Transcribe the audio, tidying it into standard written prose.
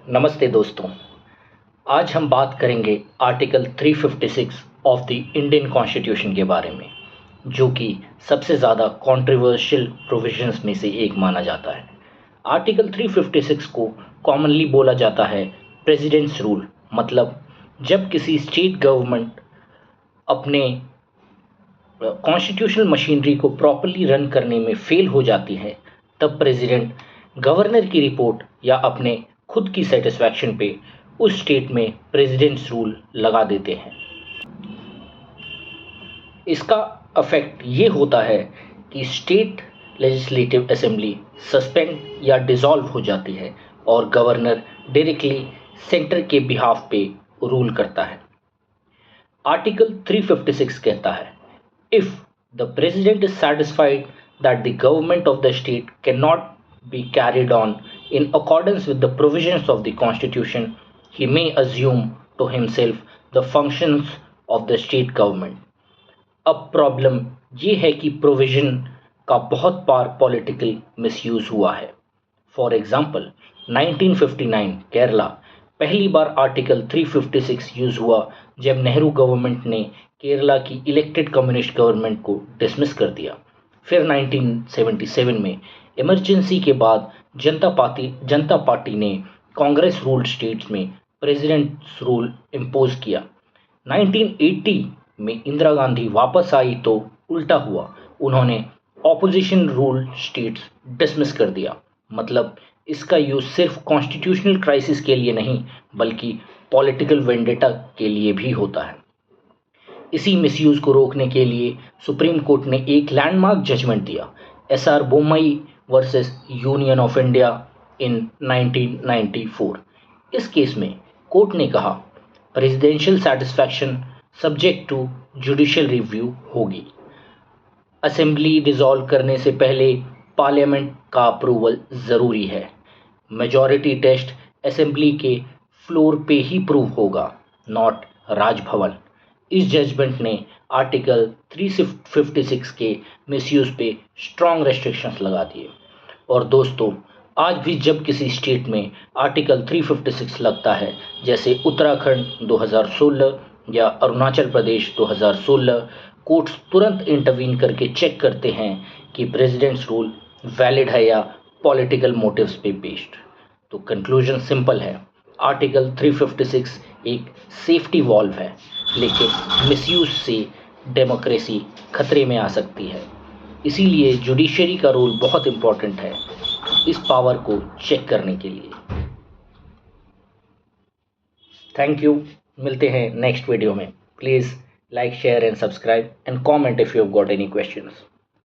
नमस्ते दोस्तों। आज हम बात करेंगे article 356 of the Indian constitution के बारे में, जो कि सबसे ज़्यादा कंट्रोवर्शियल प्रोविजंस में से एक माना जाता है। आर्टिकल 356 को कॉमनली बोला जाता है प्रेसिडेंट्स रूल। मतलब जब किसी स्टेट गवर्नमेंट अपने कॉन्स्टिट्यूशनल मशीनरी को प्रॉपरली रन करने में फेल हो जाती है, तब प्रेसिडेंट गवर्नर की रिपोर्ट या अपने खुद की सेटिस्फैक्शन पे उस स्टेट में प्रेसिडेंट्स रूल लगा देते हैं। इसका इफेक्ट ये होता है कि स्टेट लेजिस्लेटिव असेंबली सस्पेंड या डिसॉल्व हो जाती है और गवर्नर डायरेक्टली सेंटर के बिहाफ पे रूल करता है। आर्टिकल 356 कहता है, if the president is satisfied that the government of the state cannot be carried on in accordance with the provisions of the constitution, he may assume to himself the functions of the state government. अब problem ये है कि provision का बहुत बार political misuse हुआ है। For example 1959 Kerala पहली बार article 356 use हुआ जब नेहरू गवर्नमेंट ने केरला की इलेक्टेड कम्युनिस्ट गवर्नमेंट को डिसमिस कर दिया। फिर 1977 में इमरजेंसी के बाद जनता पार्टी ने कांग्रेस रूल्ड स्टेट्स में प्रेसिडेंट्स रूल इम्पोज किया। 1980 में इंदिरा गांधी वापस आई तो उल्टा हुआ, उन्होंने ऑपोजिशन रूल स्टेट्स डिसमिस कर दिया। मतलब इसका यूज सिर्फ कॉन्स्टिट्यूशनल क्राइसिस के लिए नहीं बल्कि पॉलिटिकल वेंडेटा के लिए भी होता है। इसी मिसयूज को रोकने के लिए सुप्रीम कोर्ट ने एक लैंडमार्क जजमेंट दिया, SR Bommai versus union of India in 1994। इस केस में कोर्ट ने कहा presidential satisfaction subject to judicial review होगी। असेंबली डिसॉल्व करने से पहले पार्लियामेंट का अप्रूवल ज़रूरी है। मेजॉरिटी टेस्ट असेंबली के फ्लोर पे ही प्रूव होगा, नॉट राजभवन। इस जजमेंट ने आर्टिकल 356 के मिसयूज पे स्ट्रॉन्ग रेस्ट्रिक्शंस लगा दिए। और दोस्तों, आज भी जब किसी स्टेट में आर्टिकल 356 लगता है, जैसे उत्तराखंड 2016 या अरुणाचल प्रदेश 2016, कोर्ट्स तुरंत इंटरवीन करके चेक करते हैं कि प्रेसिडेंट्स रूल वैलिड है या पॉलिटिकल मोटिव्स पे बेस्ड। तो कंक्लूजन सिंपल है, आर्टिकल 356 एक सेफ्टी वॉल्व है, लेकिन मिसयूज से डेमोक्रेसी खतरे में आ सकती है। इसीलिए जुडिशरी का रोल बहुत इंपॉर्टेंट है इस पावर को चेक करने के लिए। Thank you. मिलते हैं नेक्स्ट वीडियो में। Please like, share and subscribe and comment if you have got any questions.